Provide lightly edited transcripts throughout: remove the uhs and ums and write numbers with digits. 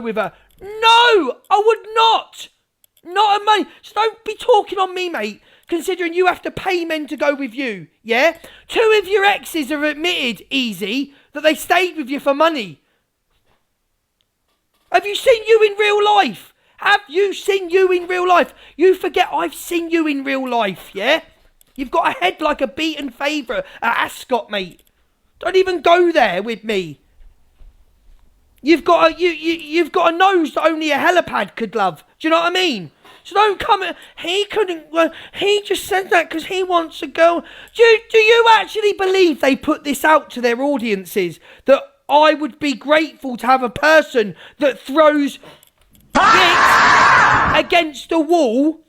with her. No, I would not. Not a money. So don't be talking on me, mate, considering you have to pay men to go with you, yeah? 2 of your exes have admitted, Easy, that they stayed with you for money. Have you seen you in real life? Have you seen you in real life? You forget I've seen you in real life, yeah? You've got a head like a beaten favourite at Ascot, mate. Don't even go there with me. You've got a nose that only a helipad could love. Do you know what I mean? So don't come. He couldn't. He just said that because he wants a girl. Do you actually believe they put this out to their audiences? That I would be grateful to have a person that throws dicks against the wall,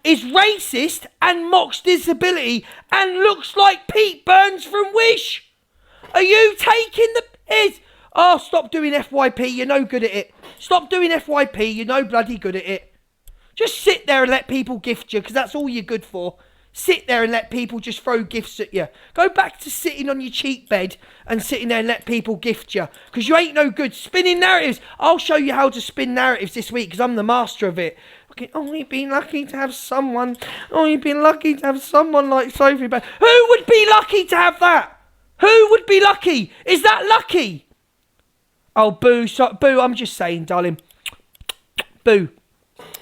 is racist and mocks disability and looks like Pete Burns from Wish? Are you taking the piss? Oh, stop doing FYP, you're no good at it. Stop doing FYP, you're no bloody good at it. Just sit there and let people gift you, because that's all you're good for. Sit there and let people just throw gifts at you. Go back to sitting on your cheap bed and sitting there and let people gift you, because you ain't no good. Spinning narratives. I'll show you how to spin narratives this week, because I'm the master of it. Okay, oh, you've been lucky to have someone. Oh, you've been lucky to have someone like Sophie. But who would be lucky to have that? Who would be lucky? Is that lucky? Oh, Boo, Boo, I'm just saying, darling. Boo.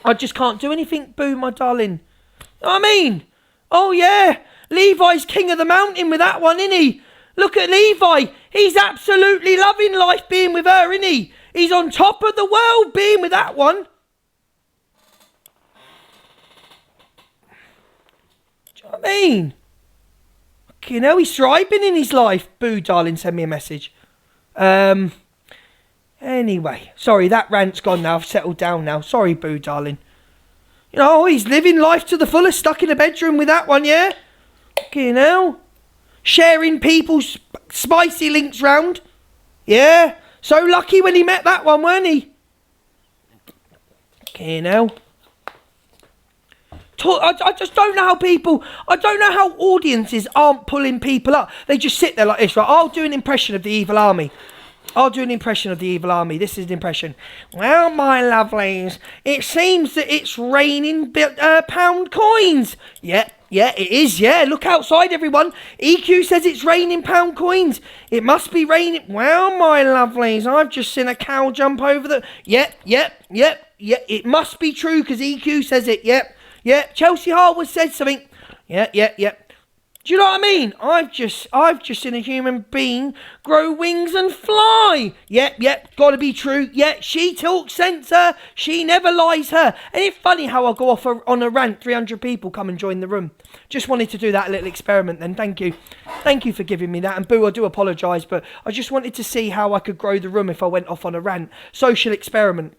I just can't do anything, Boo, my darling. You know what I mean? Oh, yeah. Levi's king of the mountain with that one, isn't he? Look at Levi. He's absolutely loving life being with her, isn't he? He's on top of the world being with that one. Do you know what I mean? You know, he's thriving in his life. Boo, darling, send me a message. Anyway, sorry, that rant's gone now. I've settled down now. Sorry, Boo, darling. You know, he's living life to the fullest, stuck in a bedroom with that one, yeah? You know? Sharing people's spicy links round. Yeah? So lucky when he met that one, weren't he? You know? I just don't know how people... I don't know how audiences aren't pulling people up. They just sit there like this, right? I'll do an impression of the Evil Army. I'll do an impression of the Evil Army. This is an impression. Well, my lovelies, it seems that it's raining pound coins. Yeah, it is, yeah. Look outside, everyone. EQ says it's raining pound coins. It must be raining. Well, my lovelies, I've just seen a cow jump over the... Yep. It must be true because EQ says it. Yep. Chelsea Harwood said something. Yep. Do you know what I mean? I've just seen a human being grow wings and fly. Yep, gotta be true. Yeah, she talks sense, her. She never lies, her. And it's funny how I go off on a rant, 300 people come and join the room. Just wanted to do that little experiment then, thank you. Thank you for giving me that. And Boo, I do apologise, but I just wanted to see how I could grow the room if I went off on a rant. Social experiment.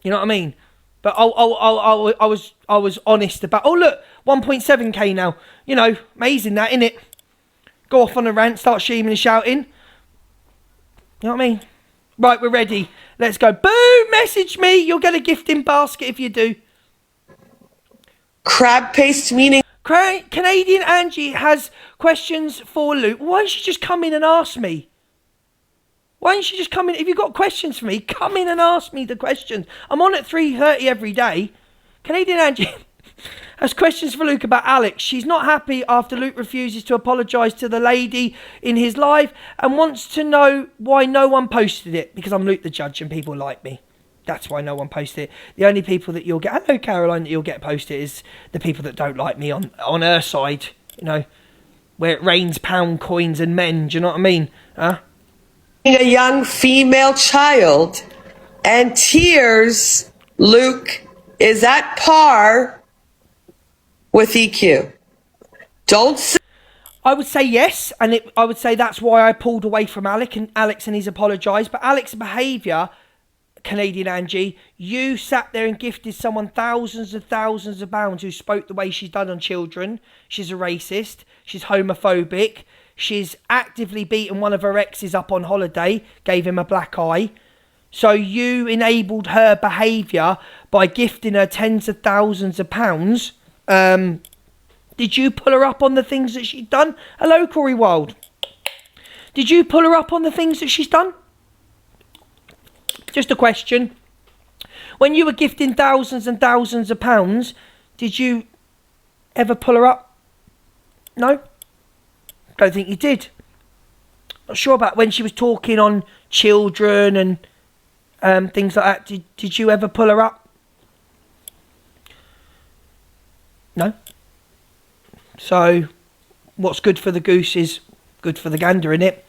You know what I mean? But I was honest about... Oh, look, 1.7k now. You know, amazing that, innit? Go off on a rant, start screaming and shouting. You know what I mean? Right, we're ready. Let's go. Boo, message me. You'll get a gifting basket if you do. Crab paste meaning... Canadian Angie has questions for Luke. Why don't you just come in and ask me? Why don't you just come in? If you've got questions for me, come in and ask me the questions. I'm on at 3:30 every day. Canadian Angie has questions for Luke about Alex. She's not happy after Luke refuses to apologise to the lady in his life and wants to know why no one posted it. Because I'm Luke the Judge and people like me. That's why no one posted it. The only people that you'll get... Hello, Caroline, that you'll get posted is the people that don't like me on her side. You know, where it rains pound coins and men. Do you know what I mean? Huh? A young female child, and tears, Luke, is at par with EQ. I would say yes, and I would say that's why I pulled away from Alex and he's apologised. But Alex's behaviour, Canadian Angie, you sat there and gifted someone thousands of pounds who spoke the way she's done on children. She's a racist. She's homophobic. She's actively beaten one of her exes up on holiday, gave him a black eye. So you enabled her behaviour by gifting her tens of thousands of pounds. Did you pull her up on the things that she'd done? Hello, Corey Wild. Did you pull her up on the things that she's done? Just a question. When you were gifting thousands and thousands of pounds, did you ever pull her up? No? Don't think you did. Not sure about when she was talking on children and things like that. Did you ever pull her up? No? So, what's good for the goose is good for the gander, innit?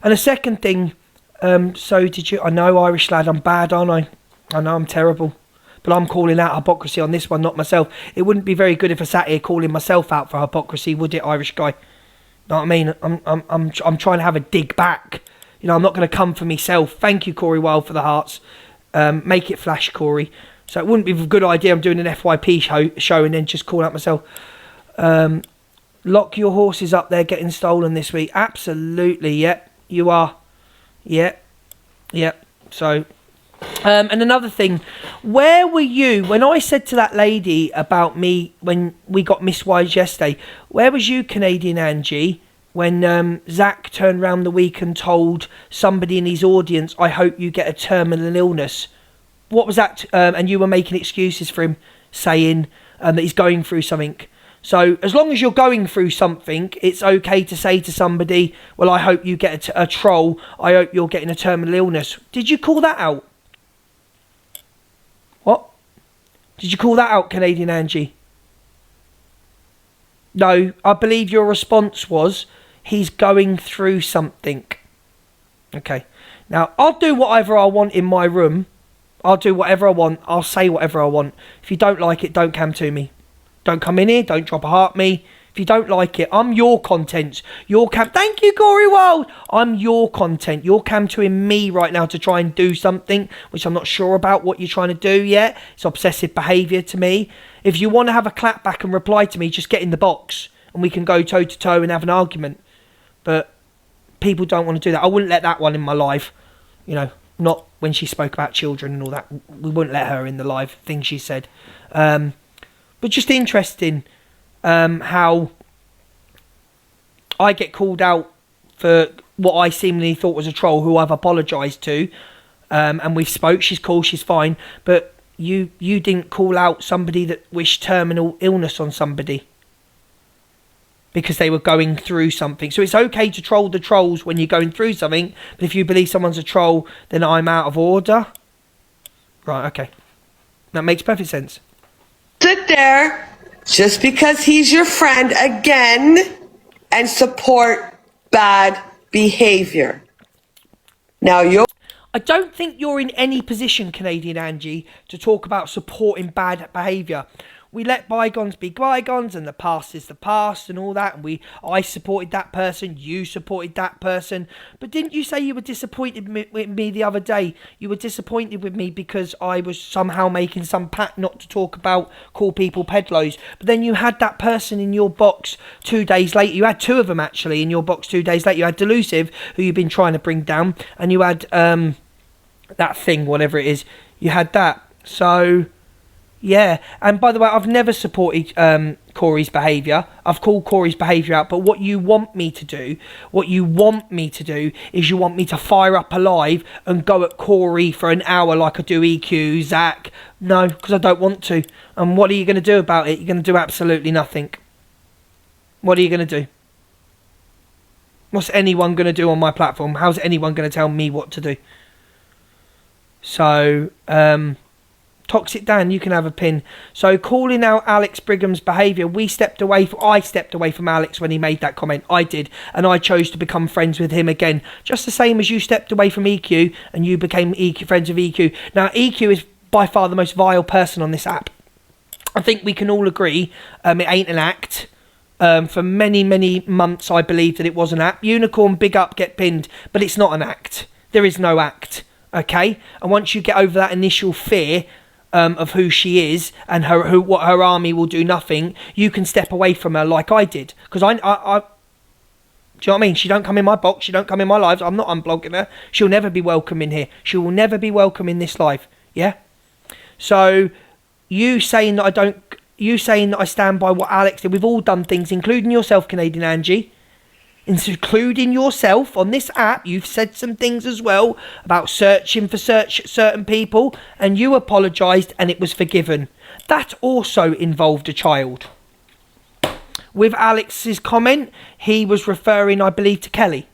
And the second thing, so did you... I know, Irish lad, I'm bad, aren't I? I know I'm terrible. But I'm calling out hypocrisy on this one, not myself. It wouldn't be very good if I sat here calling myself out for hypocrisy, would it, Irish guy? Know what I mean? I'm trying to have a dig back. You know, I'm not going to come for myself. Thank you, Corey Wilde, for the hearts. Make it flash, Corey. So it wouldn't be a good idea. I'm doing an FYP show and then just calling out myself. Lock your horses up. They're getting stolen this week. Absolutely. Yep. You are. Yep. Yep. So, and another thing, where were you when I said to that lady about me when we got Miss Wise yesterday? Where was you, Canadian Angie, when Zach turned round the week and told somebody in his audience, I hope you get a terminal illness? What was that? And you were making excuses for him, saying that he's going through something. So as long as you're going through something, it's okay to say to somebody, well, I hope you get a troll. I hope you're getting a terminal illness. Did you call that out? What? Did you call that out, Canadian Angie? No, I believe your response was, he's going through something. Okay. Now, I'll do whatever I want in my room. I'll do whatever I want. I'll say whatever I want. If you don't like it, don't come to me. Don't come in here. Don't drop a heart me. If you don't like it, I'm your content. Your cam. Thank you, Corey Wild. I'm your content. You're camtoing me right now to try and do something, which I'm not sure about what you're trying to do yet. It's obsessive behaviour to me. If you want to have a clap back and reply to me, just get in the box and we can go toe to toe and have an argument. But people don't want to do that. I wouldn't let that one in my live. You know, not when she spoke about children and all that. We wouldn't let her in the live thing she said. But just interesting how I get called out for what I seemingly thought was a troll who I've apologised to. And we've spoke. She's cool. She's fine. But you didn't call out somebody that wished terminal illness on somebody because they were going through something. So it's okay to troll the trolls when you're going through something. But if you believe someone's a troll, then I'm out of order. Right, okay. That makes perfect sense. Sit there just because he's your friend again and support bad behavior. Now I don't think you're in any position, Canadian Angie, to talk about supporting bad behaviour. We let bygones be bygones and the past is the past and all that. And I supported that person, you supported that person. But didn't you say you were disappointed with me the other day? You were disappointed with me because I was somehow making some pact not to talk about call people pedlos. But then you had that person in your box 2 days later. You had two of them actually in your box 2 days later. You had Delusive, who you've been trying to bring down. And you had that thing, whatever it is. You had that. So... yeah, and by the way, I've never supported Corey's behaviour. I've called Corey's behaviour out, but what you want me to do is you want me to fire up a live and go at Corey for an hour like I do EQ, Zach. No, because I don't want to. And what are you going to do about it? You're going to do absolutely nothing. What are you going to do? What's anyone going to do on my platform? How's anyone going to tell me what to do? So, Toxic Dan, you can have a pin. So calling out Alex Brigham's behaviour, I stepped away from Alex when he made that comment. I did, and I chose to become friends with him again. Just the same as you stepped away from EQ and you became friends with EQ. Now EQ is by far the most vile person on this app. I think we can all agree it ain't an act. For many, many months I believed that it was an act. Unicorn, big up, get pinned, but it's not an act. There is no act, okay? And once you get over that initial fear of who she is and what her army will do nothing, you can step away from her like I did. Because I do you know what I mean? She don't come in my box, she don't come in my lives, I'm not unblogging her. She'll never be welcome in here. She will never be welcome in this live. Yeah? So, you saying that I stand by what Alex did, we've all done things, including yourself, Canadian Angie. including yourself on this app. You've said some things as well about searching for certain people, and you apologised and it was forgiven. That also involved a child. With Alex's comment, he was referring, I believe, to Kelly,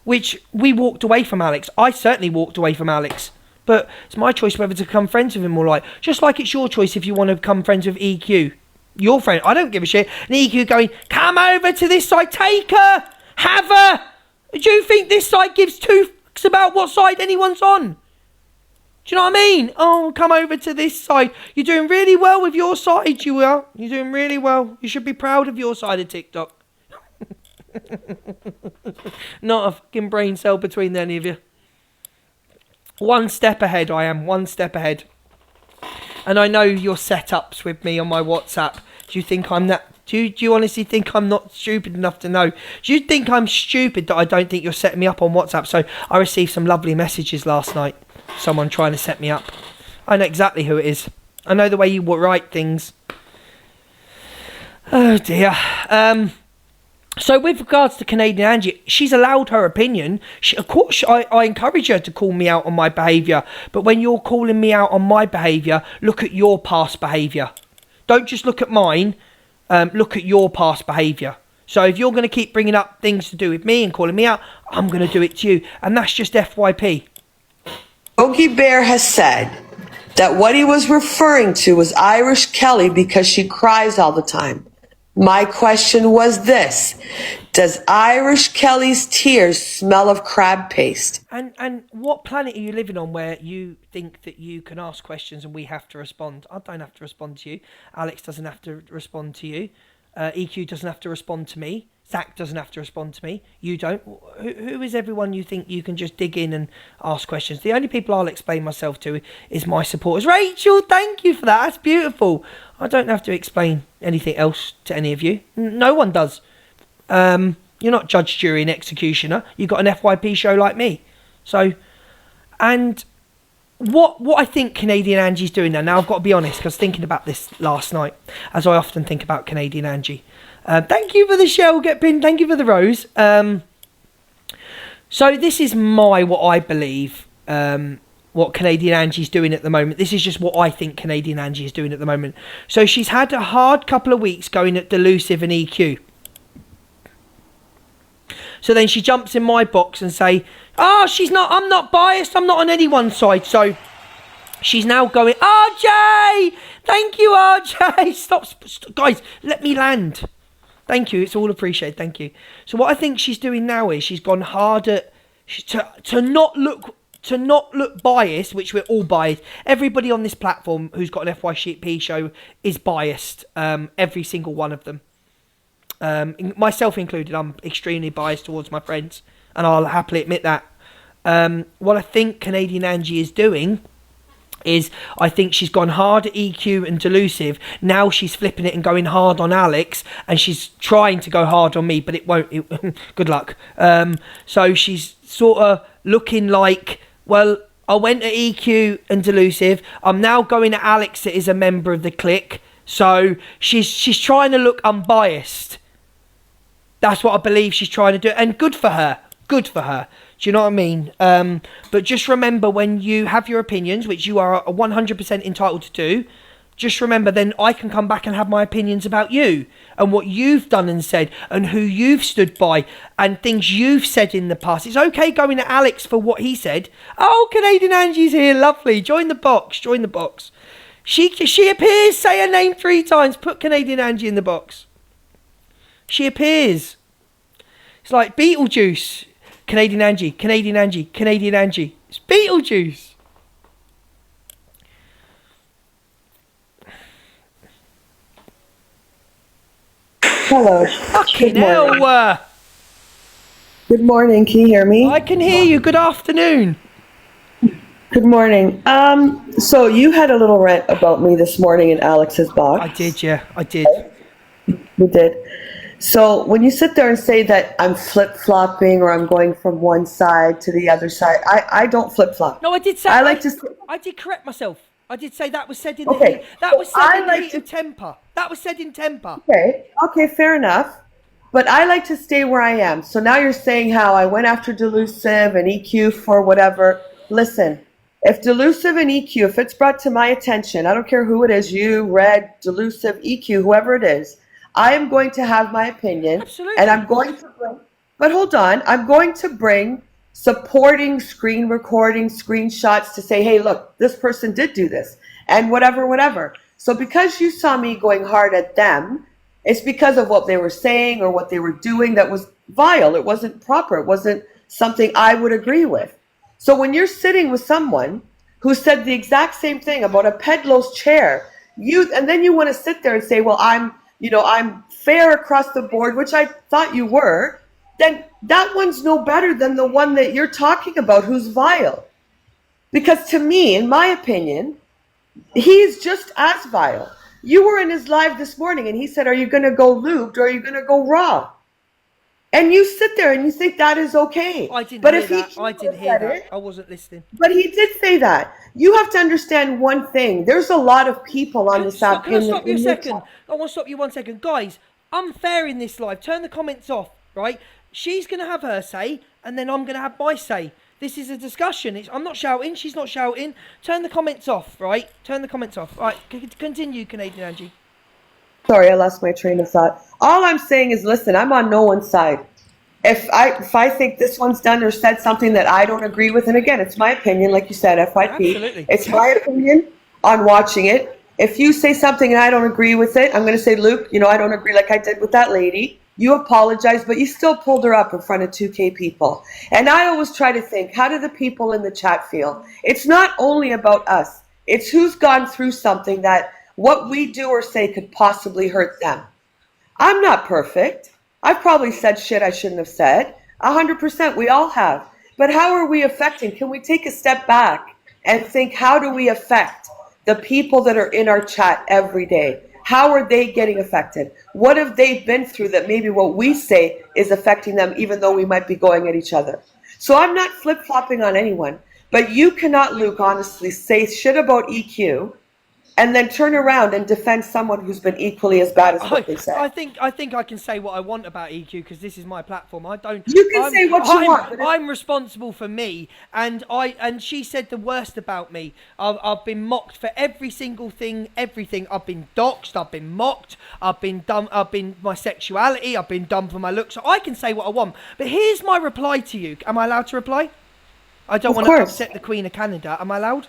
which we walked away from Alex. I certainly walked away from Alex, but it's my choice whether to become friends with him or like. Just like it's your choice if you want to become friends with EQ. Your friend, I don't give a shit. And EQ going, come over to this side, take her, have her. Do you think this side gives two fucks about what side anyone's on? Do you know what I mean? Oh, come over to this side. You're doing really well with your side, you are. You're doing really well. You should be proud of your side of TikTok. Not a fucking brain cell between any of you. One step ahead, I am. One step ahead. And I know your setups with me on my WhatsApp. Do you think I'm that... Do you honestly think I'm not stupid enough to know? Do you think I'm stupid that I don't think you're setting me up on WhatsApp? So I received some lovely messages last night. Someone trying to set me up. I know exactly who it is. I know the way you write things. Oh dear. So with regards to Canadian Angie, she's allowed her opinion. Of course, I encourage her to call me out on my behaviour. But when you're calling me out on my behaviour, look at your past behaviour. Don't just look at mine. Look at your past behaviour. So if you're going to keep bringing up things to do with me and calling me out, I'm going to do it to you. And that's just FYP. Yogi Bear has said that what he was referring to was Irish Kelly because she cries all the time. My question was this: does Irish Kelly's tears smell of crab paste? And what planet are you living on where you think that you can ask questions and we have to respond? I don't have to respond to you. Alex doesn't have to respond to you. EQ doesn't have to respond to me. Zach doesn't have to respond to me. You don't. Who is everyone you think you can just dig in and ask questions? The only people I'll explain myself to is my supporters. Rachel, thank you for that. That's beautiful. I don't have to explain anything else to any of you. No one does. You're not judge, jury and executioner. You've got an FYP show like me. So, and what I think Canadian Angie's doing now I've got to be honest, because thinking about this last night, as I often think about Canadian Angie. Thank you for the shell, get pinned. Thank you for the rose. So this is what I believe, what Canadian Angie's doing at the moment. This is just what I think Canadian Angie is doing at the moment. So she's had a hard couple of weeks going at Delusive and EQ. So then she jumps in my box and say, oh, I'm not biased. I'm not on anyone's side. So she's now going, RJ, thank you, RJ. Stop, guys, let me land. Thank you. It's all appreciated. Thank you. So what I think she's doing now is she's gone hard at to not look biased, which we're all biased. Everybody on this platform who's got an FYP show is biased. Every single one of them. Myself included. I'm extremely biased towards my friends, and I'll happily admit that. What I think Canadian Angie is doing is I think she's gone hard at EQ and Delusive. Now she's flipping it and going hard on Alex, and she's trying to go hard on me, but it won't. Good luck. So she's sort of looking like, well, I went at EQ and Delusive. I'm now going at Alex that is a member of the clique. So she's trying to look unbiased. That's what I believe she's trying to do, and good for her. Good for her. Do you know what I mean? But just remember, when you have your opinions, which you are 100% entitled to do, just remember then I can come back and have my opinions about you and what you've done and said and who you've stood by and things you've said in the past. It's okay going at Alex for what he said. Oh, Canadian Angie's here. Lovely. Join the box. Join the box. She appears. Say her name 3 times. Put Canadian Angie in the box. She appears. It's like Beetlejuice. Canadian Angie, Canadian Angie, Canadian Angie. It's Beetlejuice. Hello. Fucking hell. Good morning. Can you hear me? I can hear you. Good afternoon. Good morning. So you had a little rant about me this morning in Alex's box. I did, yeah. I did. You did. So when you sit there and say that I'm flip-flopping or I'm going from one side to the other side, I don't flip-flop. No, I did say I did correct myself. I did say that was said in the heat. That was said in the heat of temper. That was said in temper. Okay, fair enough. but I like to stay where I am. So now you're saying how I went after Delusive and EQ for whatever. Listen, if Delusive and EQ, if it's brought to my attention, I don't care who it is, you, Red, Delusive, EQ, whoever it is, I am going to have my opinion. Absolutely. And I'm going to bring, but hold on, I'm going to bring supporting screen recording, screenshots to say, hey, look, this person did do this and whatever, whatever. So because you saw me going hard at them, it's because of what they were saying or what they were doing that was vile. It wasn't proper. It wasn't something I would agree with. So when you're sitting with someone who said the exact same thing about a Pedlo's chair, and then you want to sit there and say, well, I'm fair across the board, which I thought you were, then that one's no better than the one that you're talking about who's vile. Because to me, in my opinion, he's just as vile. You were in his live this morning and he said, are you going to go lubed or are you going to go raw? And you sit there and you think that is okay. I didn't but hear if that. he I didn't hear that. I wasn't listening. But he did say that. You have to understand one thing. There's a lot of people on this app. Can I stop you a second? I want to stop you 1 second. Guys, I'm fair in this live. Turn the comments off, right? She's going to have her say and then I'm going to have my say. This is a discussion. I'm not shouting. She's not shouting. Turn the comments off, right? Turn the comments off. Right, continue, Canadian Angie. Sorry, I lost my train of thought. All I'm saying is, listen, I'm on no one's side. If I think this one's done or said something that I don't agree with, and again, it's my opinion, like you said, FYP. Absolutely. It's my opinion on watching it. If you say something and I don't agree with it, I'm going to say, Luke, I don't agree like I did with that lady. You apologized, but you still pulled her up in front of 2K people. And I always try to think, how do the people in the chat feel? It's not only about us. It's who's gone through something that what we do or say could possibly hurt them. I'm not perfect. I've probably said shit I shouldn't have said. 100%, we all have. But how are we affecting? Can we take a step back and think, how do we affect the people that are in our chat every day? How are they getting affected? What have they been through that maybe what we say is affecting them, even though we might be going at each other? So I'm not flip-flopping on anyone, but you cannot, Luke, honestly say shit about EQ and then turn around and defend someone who's been equally as bad as what they said. I think I can say what I want about EQ because this is my platform. I don't. You can say what you want. I'm responsible for me, and she said the worst about me. I've been mocked for every single thing, everything. I've been doxed. I've been mocked. I've been done. I've been my sexuality. I've been done for my looks. So I can say what I want. But here's my reply to you. Am I allowed to reply? I don't want to upset the Queen of Canada. Am I allowed?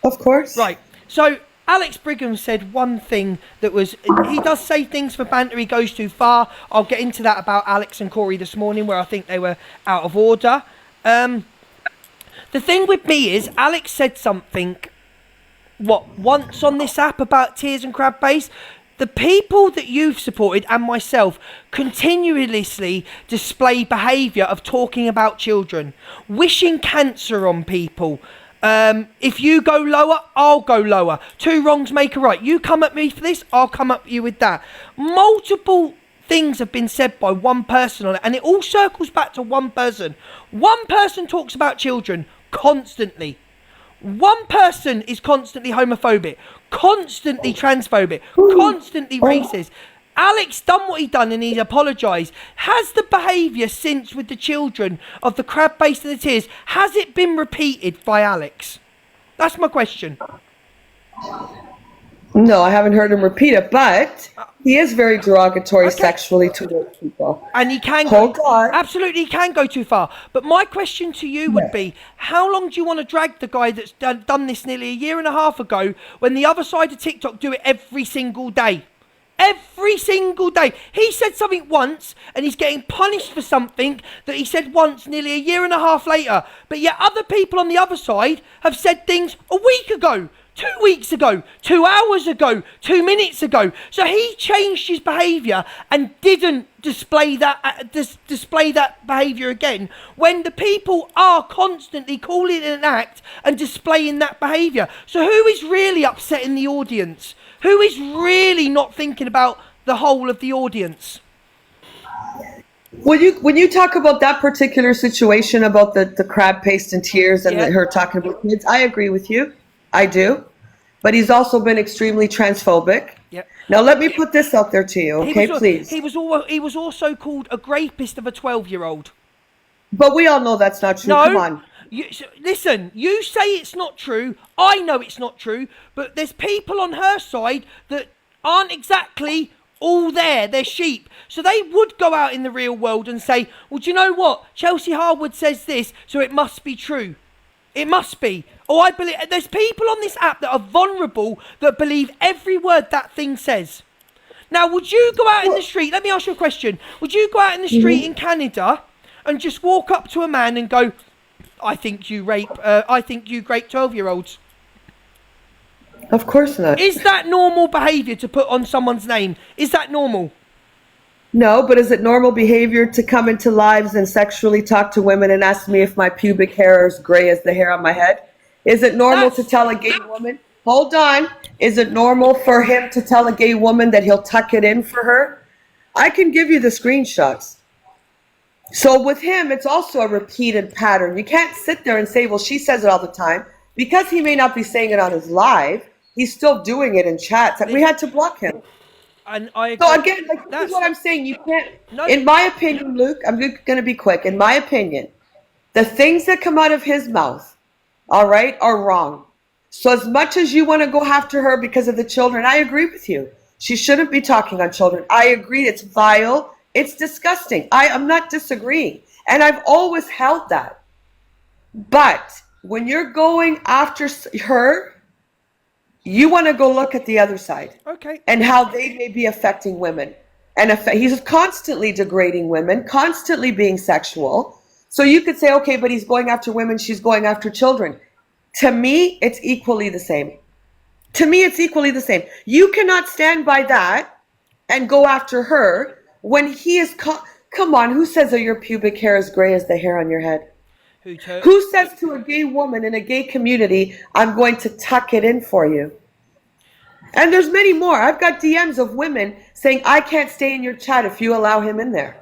Of course. Right. So Alex Brigham said one thing that was, he does say things for banter, he goes too far. I'll get into that about Alex and Corey this morning where I think they were out of order. The thing with me is Alex said something, once on this app about Tears and Crab Base. The people that you've supported and myself continuously display behaviour of talking about children, wishing cancer on people. If you go lower, I'll go lower. Two wrongs make a right. You come at me for this, I'll come at you with that. Multiple things have been said by one person on it, and it all circles back to one person. One person talks about children constantly. One person is constantly homophobic, constantly transphobic, constantly racist. Alex done what he done and he apologised. Has the behaviour since with the children of the Crab Base and the Tears, has it been repeated by Alex? That's my question. No, I haven't heard him repeat it, but he is very derogatory sexually towards people. And he can absolutely can go too far. But my question to you would be, how long do you want to drag the guy that's done this nearly a year and a half ago when the other side of TikTok do it every single day? Every single day. He said something once and he's getting punished for something that he said once nearly a year and a half later. But yet other people on the other side have said things a week ago, 2 weeks ago, 2 hours ago, 2 minutes ago. So he changed his behaviour and didn't display that behaviour again when the people are constantly calling it an act and displaying that behaviour. So who is really upsetting the audience? Who is really not thinking about the whole of the audience? When you talk about that particular situation about the crab paste and tears and her talking about kids, I agree with you. I do. but he's also been extremely transphobic. Yep. Now, let me put this out there to you, okay, please. He was also called a rapist of a 12-year-old. But we all know that's not true. No. Come on. Listen, you say it's not true. I know it's not true. But there's people on her side that aren't exactly all there. They're sheep. So they would go out in the real world and say, well, do you know what? Chelsea Harwood says this, so it must be true. It must be. Oh, I believe. There's people on this app that are vulnerable that believe every word that thing says. Now, would you go out in the street? Let me ask you a question. Would you go out in the street in Canada and just walk up to a man and go, I think you rape 12-year-olds? Of course not. Is that normal behaviour to put on someone's name? Is that normal? No, but is it normal behavior to come into lives and sexually talk to women and ask me if my pubic hair is gray as the hair on my head? Is it normal to tell a gay woman, hold on, is it normal for him to tell a gay woman that he'll tuck it in for her? I can give you the screenshots. So with him, it's also a repeated pattern. You can't sit there and say, well, she says it all the time. Because he may not be saying it on his live, he's still doing it in chats. We had to block him. And I So again, like, this is what I'm saying. You can't, in my opinion, Luke, I'm going to be quick. In my opinion, the things that come out of his mouth, all right, are wrong. So as much as you want to go after her because of the children, I agree with you. She shouldn't be talking on children. I agree. It's vile. It's disgusting. I'm not disagreeing. And I've always held that. But when you're going after her, you want to go look at the other side. Okay. And how they may be affecting women. And he's constantly degrading women, constantly being sexual. So you could say, okay, but he's going after women, she's going after children. To me, it's equally the same. To me, it's equally the same. You cannot stand by that and go after her when he is... Come on, who says that your pubic hair is gray as the hair on your head? Who says to a gay woman in a gay community, I'm going to tuck it in for you? And there's many more. I've got DMs of women saying, I can't stay in your chat if you allow him in there.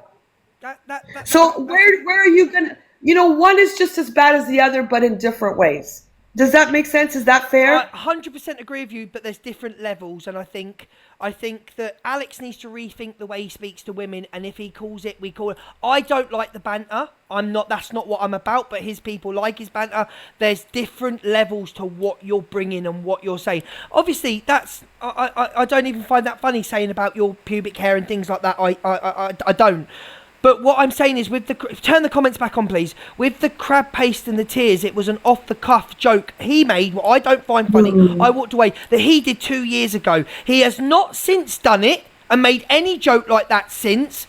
So where are you going to... You know, one is just as bad as the other, but in different ways. Does that make sense? Is that fair? I 100% agree with you, but there's different levels, and I think that Alex needs to rethink the way he speaks to women, and if he calls it, we call it. I don't like the banter. That's not what I'm about, but his people like his banter. There's different levels to what you're bringing and what you're saying. Obviously, I don't even find that funny saying about your pubic hair and things like that. I don't. But what I'm saying is, turn the comments back on, please. With the crab paste and the tears, it was an off-the-cuff joke he made, what I don't find funny. I walked away, that he did 2 years ago. He has not since done it and made any joke like that since.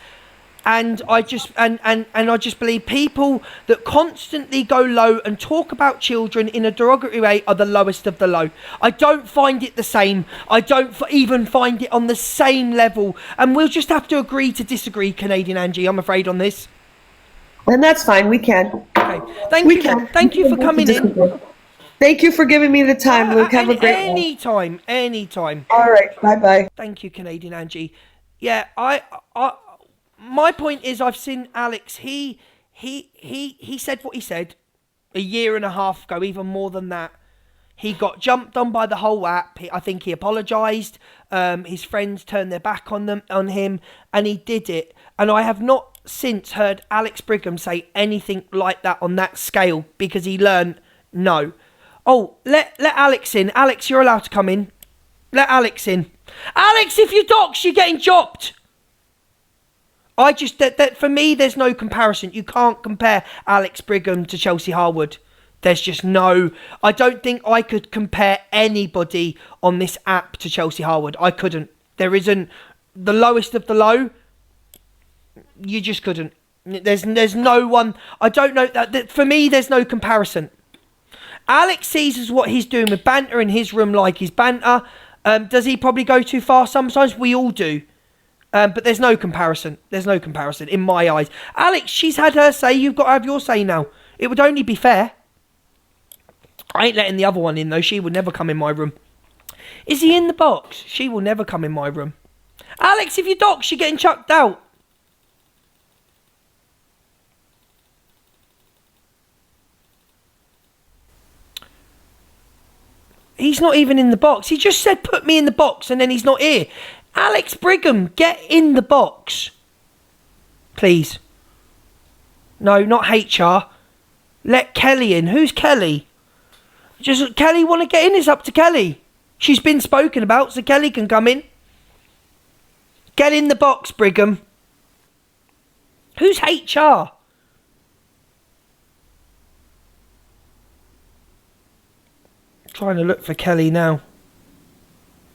And I just I just believe people that constantly go low and talk about children in a derogatory way are the lowest of the low. I don't find it the same. I don't even find it on the same level. And we'll just have to agree to disagree, Canadian Angie, I'm afraid, on this. And that's fine. We can. Okay. Thank you for coming in. Thank you for giving me the time, Luke. Have a great one. Anytime. All right. Bye-bye. Thank you, Canadian Angie. Yeah, my point is, I've seen Alex. He said what he said a year and a half ago, even more than that. He got jumped on by the whole app. I think he apologised. His friends turned their back on him, and he did it. And I have not since heard Alex Brigham say anything like that on that scale, because he learned no. Oh, let Alex in. Alex, you're allowed to come in. Let Alex in. Alex, if you dox, you're getting chopped. That for me, there's no comparison. You can't compare Alex Brigham to Chelsea Harwood. There's just no... I don't think I could compare anybody on this app to Chelsea Harwood. I couldn't. There isn't... The lowest of the low, you just couldn't. There's no one... I don't know... that for me, there's no comparison. Alex sees as what he's doing with banter in his room like his banter. Does he probably go too far sometimes? We all do. But there's no comparison. There's no comparison in my eyes. Alex, she's had her say. You've got to have your say now. It would only be fair. I ain't letting the other one in, though. She would never come in my room. Is he in the box? She will never come in my room. Alex, if you dox, you're getting chucked out. He's not even in the box. He just said put me in the box and then he's not here. Alex Brigham, get in the box. Please. No, not HR. Let Kelly in. Who's Kelly? Just Kelly want to get in? It's up to Kelly. She's been spoken about, so Kelly can come in. Get in the box, Brigham. Who's HR? Trying to look for Kelly now.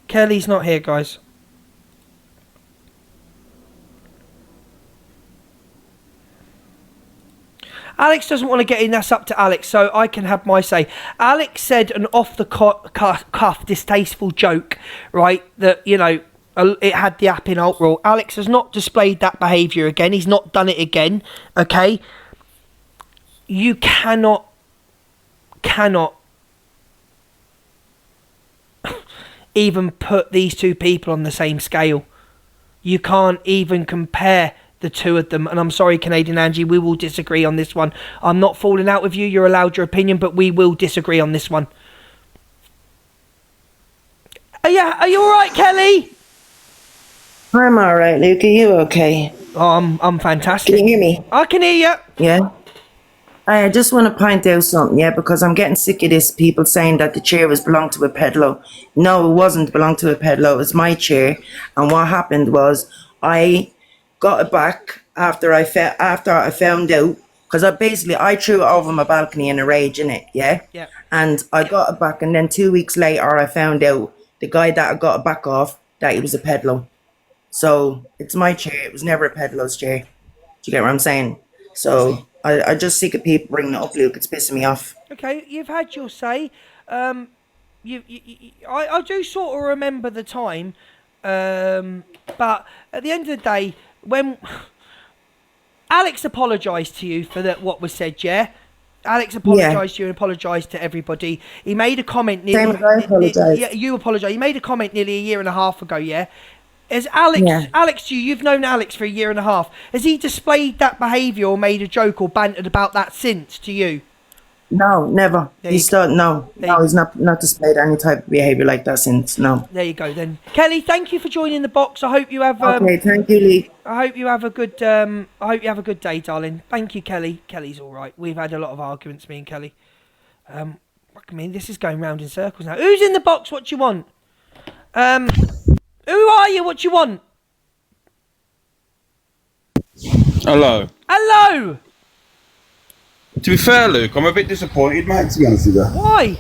Kelly's not here, guys. Alex doesn't want to get in, that's up to Alex, so I can have my say. Alex said an off-the-cuff, distasteful joke, right, that, you know, it had the app in alt rule. Alex has not displayed that behaviour again. He's not done it again, okay? You cannot even put these two people on the same scale. You can't even compare the two of them, and I'm sorry, Canadian Angie, we will disagree on this one. I'm not falling out with you, you're allowed your opinion, but we will disagree on this one. Are you alright, Kelly? I'm alright, Luke. Are you okay? Oh, I'm fantastic. Can you hear me? I can hear you. Yeah? I just want to point out something, yeah, because I'm getting sick of this, people saying that the chair was belonged to a pedalo. No, it wasn't belonged to a pedalo. It was my chair, and what happened was I got it back after I found out, because I threw it over my balcony in a rage, innit, yeah? Yeah. And I got it back, and then 2 weeks later I found out, the guy that I got it back off, that he was a pedalo. So it's my chair, it was never a pedalo's chair. Do you get what I'm saying? So I just sick of people bringing it up, Luke. It's pissing me off. Okay, you've had your say. I do sort of remember the time, but at the end of the day, when Alex apologised to you for what was said, yeah? Alex apologised to you and apologised to everybody. He made a comment nearly... Same as I apologised. Yeah, you apologised. He made a comment nearly a year and a half ago, yeah? As Alex, you've known Alex for a year and a half. Has he displayed that behaviour or made a joke or bantered about that since to you? No, never. He's not displayed any type of behaviour like that since. No. There you go then, Kelly. Thank you for joining the box. I hope you have. Okay, thank you, Lee. I hope you have a good. I hope you have a good day, darling. Thank you, Kelly. Kelly's all right. We've had a lot of arguments, me and Kelly. I mean, this is going round in circles now. Who's in the box? What do you want? Who are you? What do you want? Hello. Hello. To be fair, Luke, I'm a bit disappointed, mate, to be honest with you. Why?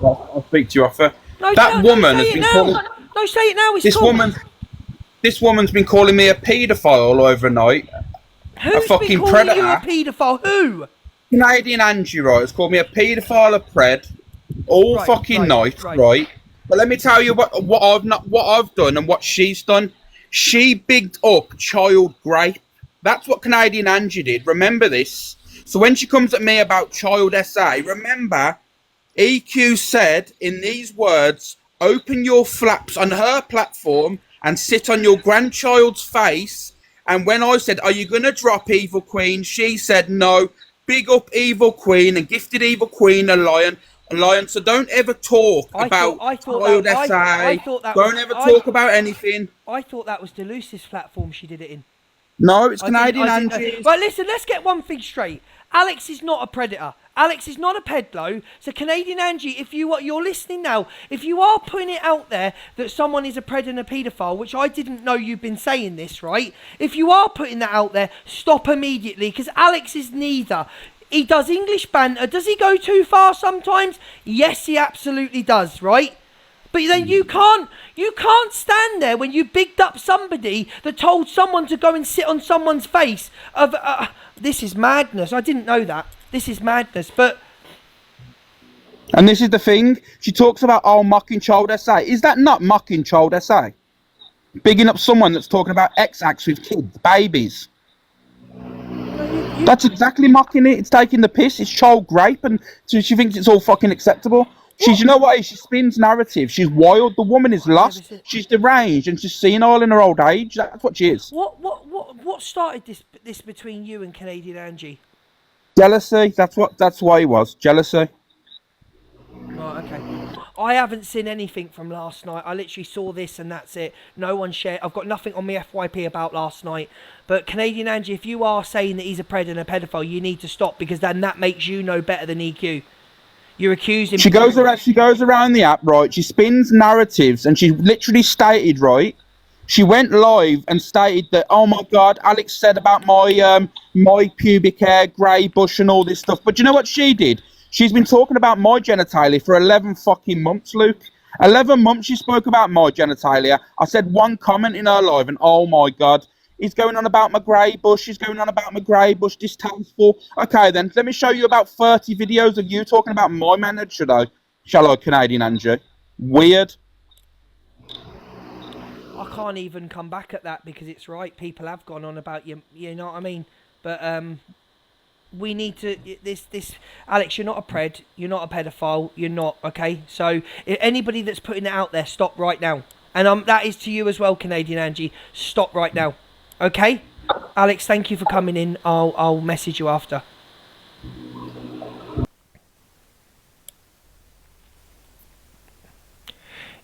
I'll speak to you after. No, that woman has been calling... No, say it now. It's This woman's been calling me a paedophile overnight. Who's a fucking been calling predator. you a paedophile? Who? Canadian Angie, right, has called me a paedophile, a pred, all night, right? But let me tell you what I've done and what she's done. She bigged up child rape. That's what Canadian Angie did. Remember this. So when she comes at me about child SA, remember, EQ said in these words, open your flaps on her platform and sit on your grandchild's face. And when I said, are you going to drop Evil Queen? She said, no, big up Evil Queen and gifted Evil Queen a lion. So don't ever talk about child SA. Don't ever talk about anything. I thought that was Deluce's platform she did it in. No, it's Canadian Angie. Right, listen, let's get one thing straight. Alex is not a predator. Alex is not a pedlo. So Canadian Angie, if you're listening now, if you are putting it out there that someone is a predator and a paedophile, which I didn't know you've been saying this, right? If you are putting that out there, stop immediately, because Alex is neither. He does English banter. Does he go too far sometimes? Yes, he absolutely does, right? But then you can't stand there when you bigged up somebody that told someone to go and sit on someone's face. This is madness. I didn't know that. This is madness. But and this is the thing. She talks about mocking child SA. Is that not mocking child SA? Bigging up someone that's talking about X-acts with kids, babies. That's exactly mocking it. It's taking the piss. It's child rape, and so she thinks it's all fucking acceptable. You know what? She spins narrative. She's wild. The woman is lost. She's deranged, and she's senile in her old age. That's what she is. What started this between you and Canadian Angie? Jealousy. That's why it was jealousy. Right. Okay. I haven't seen anything from last night. I literally saw this and that's it. No one shared. I've got nothing on my FYP about last night. But Canadian Angie, if you are saying that he's a pred and a pedophile, you need to stop, because then that makes you know better than EQ. You're accusing. She goes around the app, right? She spins narratives, and she literally stated, right? She went live and stated that, oh my God, Alex said about my pubic hair, grey bush, and all this stuff. But you know what she did? She's been talking about my genitalia for 11 fucking months, Luke. 11 months she spoke about my genitalia. I said one comment in her live, and oh my God, he's going on about my grey bush. He's going on about my grey bush, distasteful. Okay, then, let me show you about 30 videos of you talking about my manhood, shall I, Canadian Andrew? Weird. I can't even come back at that, because it's right. People have gone on about you know what I mean? But we need to this Alex, you're not a pred, you're not a pedophile, you're not, okay? So anybody that's putting it out there, stop right now. And that is to you as well, Canadian Angie. Stop right now. Okay? Alex, thank you for coming in. I'll message you after.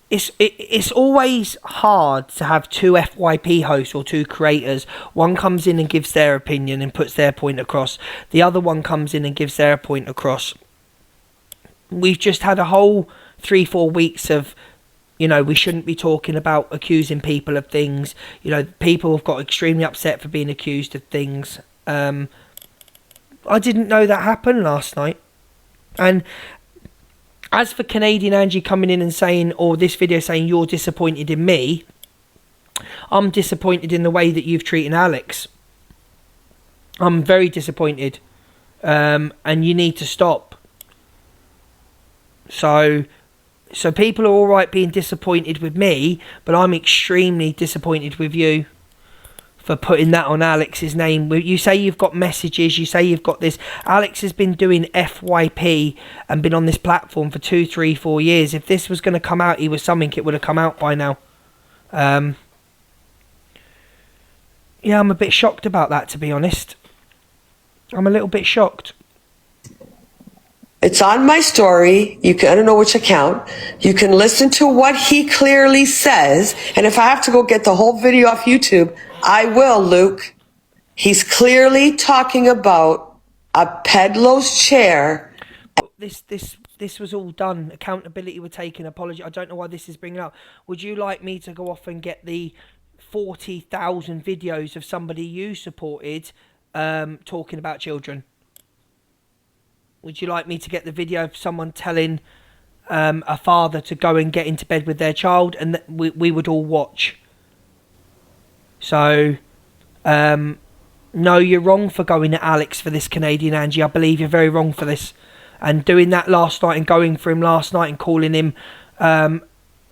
It's always hard to have two FYP hosts or two creators. One comes in and gives their opinion and puts their point across. The other one comes in and gives their point across. We've just had a whole 3-4 weeks of, you know, we shouldn't be talking about accusing people of things. You know, people have got extremely upset for being accused of things. I didn't know that happened last night. And as for Canadian Angie coming in and saying, or this video saying you're disappointed in me, I'm disappointed in the way that you've treated Alex. I'm very disappointed. And you need to stop. So people are all right being disappointed with me, but I'm extremely disappointed with you for putting that on Alex's name. You say you've got messages, you say you've got this. Alex has been doing FYP and been on this platform for 2, 3, 4 years. If this was going to come out, he was something, it would have come out by now. Yeah, I'm a bit shocked about that, to be honest. I'm a little bit shocked. It's on my story. I don't know which account. You can listen to what he clearly says. And if I have to go get the whole video off YouTube, I will, Luke. He's clearly talking about a pedlo's chair. This was all done. Accountability were taken. Apology. I don't know why this is bringing up. Would you like me to go off and get the 40,000 videos of somebody you supported talking about children? Would you like me to get the video of someone telling a father to go and get into bed with their child, and we would all watch? So, no, you're wrong for going at Alex for this, Canadian Angie. I believe you're very wrong for this. And doing that last night and going for him last night and calling him a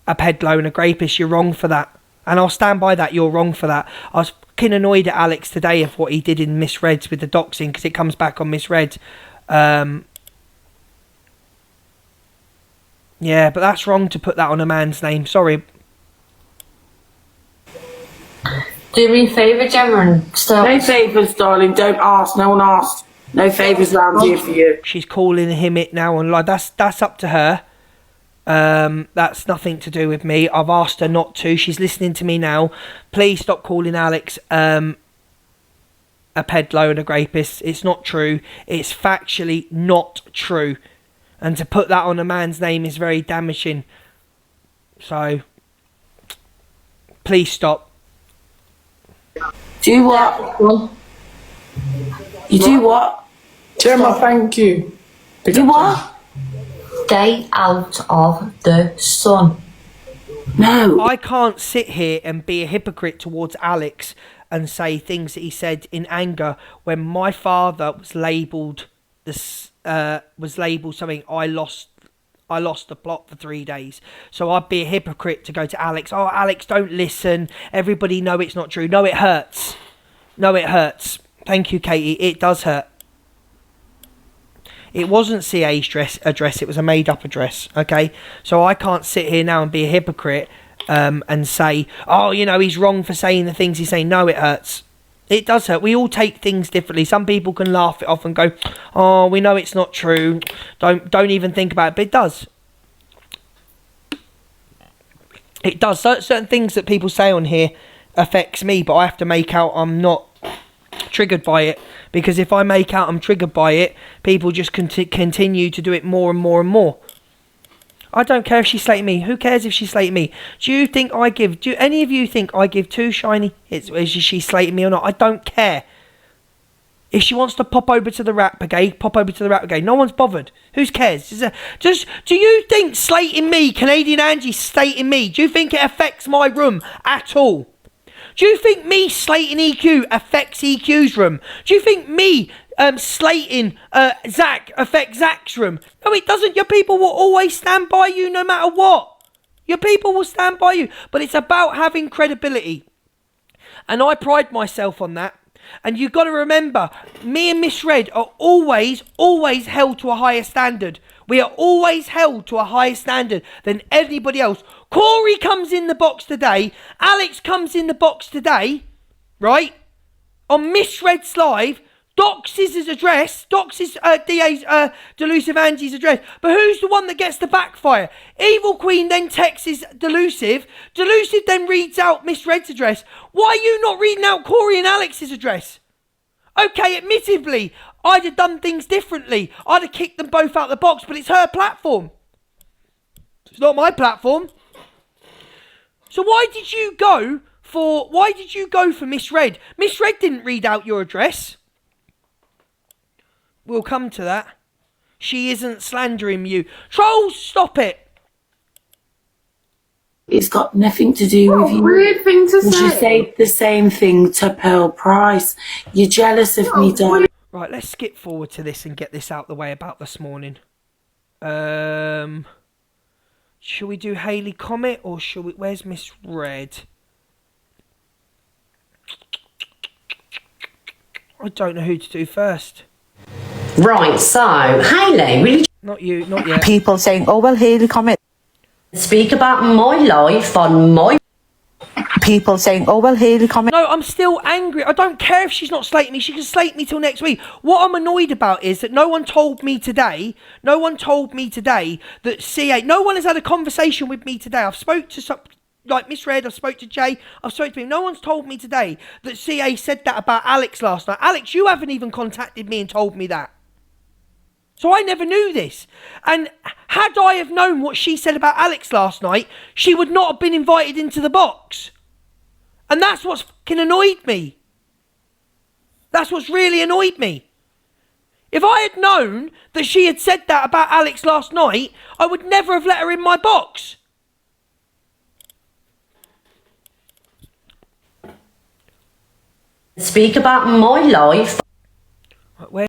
pedlo and a grapist, you're wrong for that. And I'll stand by that, you're wrong for that. I was fucking annoyed at Alex today of what he did in Misreads with the doxing, because it comes back on Misread. Yeah, but that's wrong to put that on a man's name. Sorry. Do me a favour, Gemma, and stop. No favours, darling. Don't ask. No one asked. No favours around here for you. She's calling him it now on live. That's up to her. That's nothing to do with me. I've asked her not to. She's listening to me now. Please stop calling Alex a pedlo and a grapist. It's not true. It's factually not true. And to put that on a man's name is very damaging. So, please stop. Do what? You do what? Gemma, thank you. Do what? Stay out of the sun. No. I can't sit here and be a hypocrite towards Alex and say things that he said in anger when my father was labelled something. I lost the plot for 3 days. So I'd be a hypocrite to go to Alex. Oh, Alex, don't listen. Everybody know it's not true. No, it hurts. No, it hurts. Thank you, Katie. It does hurt. It wasn't CA's address. It was a made-up address. Okay? So I can't sit here now and be a hypocrite and say, oh, you know, he's wrong for saying the things he's saying. No, it hurts. It does hurt. We all take things differently. Some people can laugh it off and go, oh, we know it's not true. Don't even think about it. But it does. It does. Certain things that people say on here affects me, but I have to make out I'm not triggered by it, because if I make out I'm triggered by it, people just continue to do it more and more and more. I don't care if she's slating me. Who cares if she's slating me? Do any of you think I give two shiny hits? Is she slating me or not? I don't care. If she wants to pop over to the Rat Brigade, pop over to the Rat Brigade. No one's bothered. Who cares? Do you think slating me, Canadian Angie slating me, do you think it affects my room at all? Do you think me slating EQ affects EQ's room? Do you think me slating Zach affects Zach's room? No, it doesn't. Your people will always stand by you no matter what. Your people will stand by you. But it's about having credibility. And I pride myself on that. And you've got to remember, me and Miss Red are always held to a higher standard. We are always held to a higher standard than anybody else. Corey comes in the box today. Alex comes in the box today, right? On Miss Red's live, doxes his address, doxes DA's Delusive Angie's address. But who's the one that gets the backfire? Evil Queen then texts Delusive. Delusive then reads out Miss Red's address. Why are you not reading out Corey and Alex's address? Okay, admittedly, I'd have done things differently. I'd have kicked them both out the box, but it's her platform. It's not my platform. So why did you go for Miss Red? Miss Red didn't read out your address. We'll come to that. She isn't slandering you. Trolls, stop it. It's got nothing to do with you. Weird thing to You say. say the same thing to Pearl Price. You're jealous of me, darling. Right, let's skip forward to this and get this out the way about this morning. Shall we do Hayley Comet or shall we... Where's Miss Red? I don't know who to do first. Right, so, Hayley, will you Not you, not yet. People saying, oh, well, Hayley, comment. speak about my life on my... People saying, oh, well, Hayley, comment. No, I'm still angry. I don't care if she's not slating me. She can slate me till next week. What I'm annoyed about is that no one told me today that CA... No one has had a conversation with me today. I've spoke to some... Like Miss Red, I've spoke to Jay, I've spoke to him. No one's told me today that CA said that about Alex last night. Alex, you haven't even contacted me and told me that. So I never knew this. And had I have known what she said about Alex last night, she would not have been invited into the box. And that's what's fucking annoyed me. That's what's really annoyed me. If I had known that she had said that about Alex last night, I would never have let her in my box. speak about my life Where